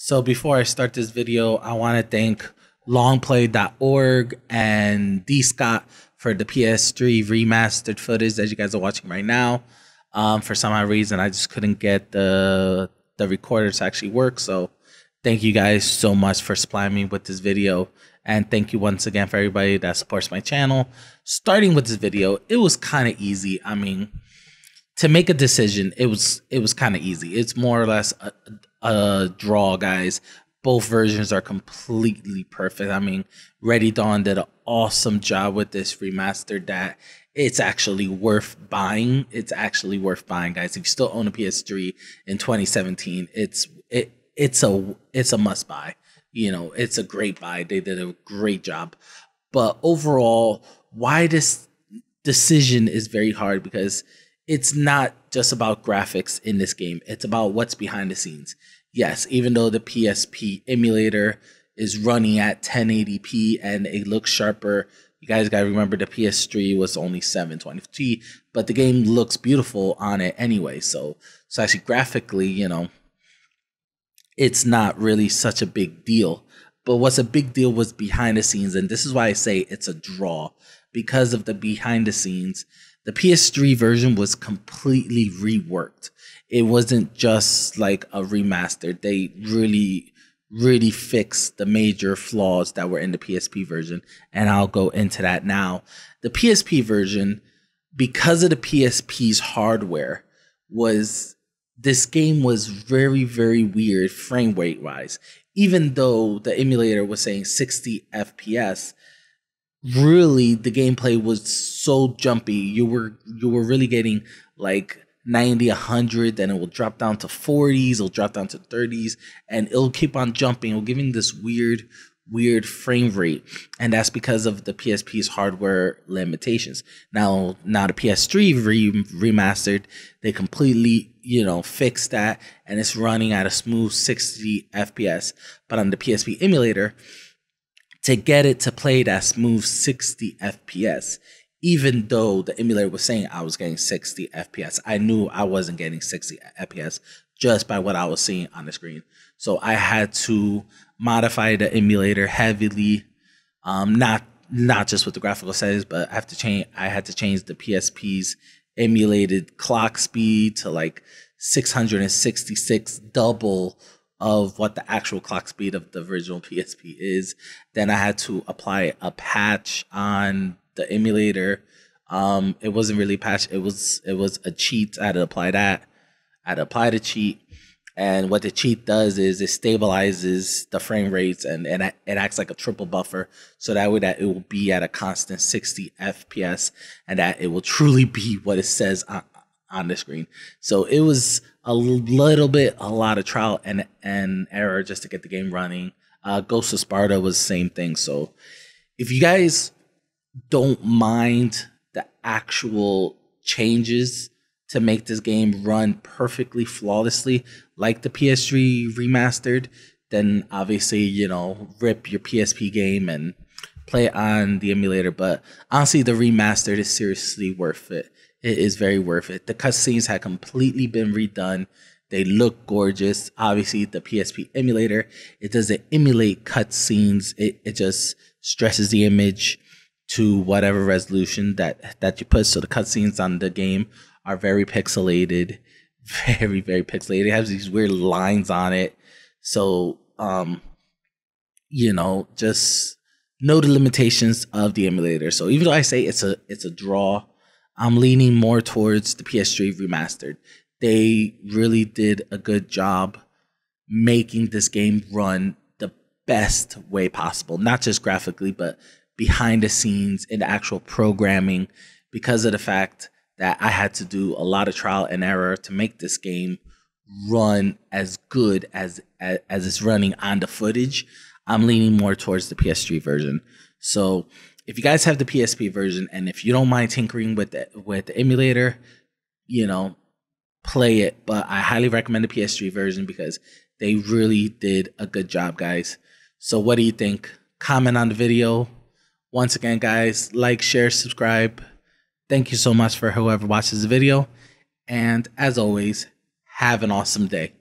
So before I start this video, I want to thank longplay.org and D Scott for the PS3 remastered footage that you guys are watching right now. For some odd reason, I just couldn't get the recorder to actually work. So thank you guys so much for supplying me with this video. And thank you once again for everybody that supports my channel. Starting with this video, it was kind of easy. I mean, to make a decision, it was kind of easy. It's more or less a draw, guys. Both versions are completely perfect. I mean, Ready Dawn did an awesome job with this remastered that it's actually worth buying. It's actually worth buying, guys. If you still own a PS3 in 2017, it's a must buy. You know, it's a great buy. They did a great job. But overall, why this decision is very hard, because it's not just about graphics in this game. It's about what's behind the scenes. Yes, even though the PSP emulator is running at 1080p and it looks sharper, you guys got to remember the PS3 was only 720p, but the game looks beautiful on it anyway. So actually graphically, you know, it's not really such a big deal. But what's a big deal was behind the scenes, and this is why I say it's a draw, because of the behind the scenes. The PS3 version was completely reworked. It wasn't just like a remaster. They really fixed the major flaws that were in the PSP version, and I'll go into that now. The PSP version, because of the PSP's hardware, this game was very weird frame rate wise. Even though the emulator was saying 60 FPS, really the gameplay was so jumpy. You were really getting like 90, 100, then it will drop down to 40s, it'll drop down to 30s, and it'll keep on jumping. It'll giving this weird frame rate, and that's because of the PSP's hardware limitations. Now the PS3 remastered, they completely, you know, fixed that, and it's running at a smooth 60 FPS. But on the PSP emulator, to get it to play that smooth 60 FPS, even though the emulator was saying I was getting 60 FPS, I knew I wasn't getting 60 FPS just by what I was seeing on the screen. So I had to modify the emulator heavily, not just with the graphical settings, but I had to change the PSP's emulated clock speed to like 666, double of what the actual clock speed of the original PSP is. Then I had to apply a patch on the emulator. It wasn't really a patch, it was a cheat. I had to apply that. I had to apply the cheat. And what the cheat does is it stabilizes the frame rates, and it acts like a triple buffer, so that way that it will be at a constant 60 FPS, and that it will truly be what it says on the screen. So it was a lot of trial and error just to get the game running. Ghost of Sparta was the same thing. So if you guys don't mind the actual changes to make this game run perfectly flawlessly like the PS3 remastered, then obviously, you know, rip your PSP game and play it on the emulator. But honestly, the remastered is seriously worth it. It is very worth it. The cutscenes had completely been redone. They look gorgeous. Obviously, the PSP emulator, it doesn't emulate cutscenes. It just stresses the image to whatever resolution that you put. So the cutscenes on the game are very pixelated, very pixelated. It has these weird lines on it. So, you know, just know the limitations of the emulator. So even though I say it's a draw, I'm leaning more towards the PS3 remastered. They really did a good job making this game run the best way possible, not just graphically, but behind the scenes in the actual programming, because of the fact that I had to do a lot of trial and error to make this game run as good as it's running on the footage. I'm leaning more towards the PS3 version. So if you guys have the PSP version, and if you don't mind tinkering with the emulator, you know, play it. But I highly recommend the PS3 version because they really did a good job, guys. So what do you think? Comment on the video. Once again, guys, like, share, subscribe. Thank you so much for whoever watches the video. And as always, have an awesome day.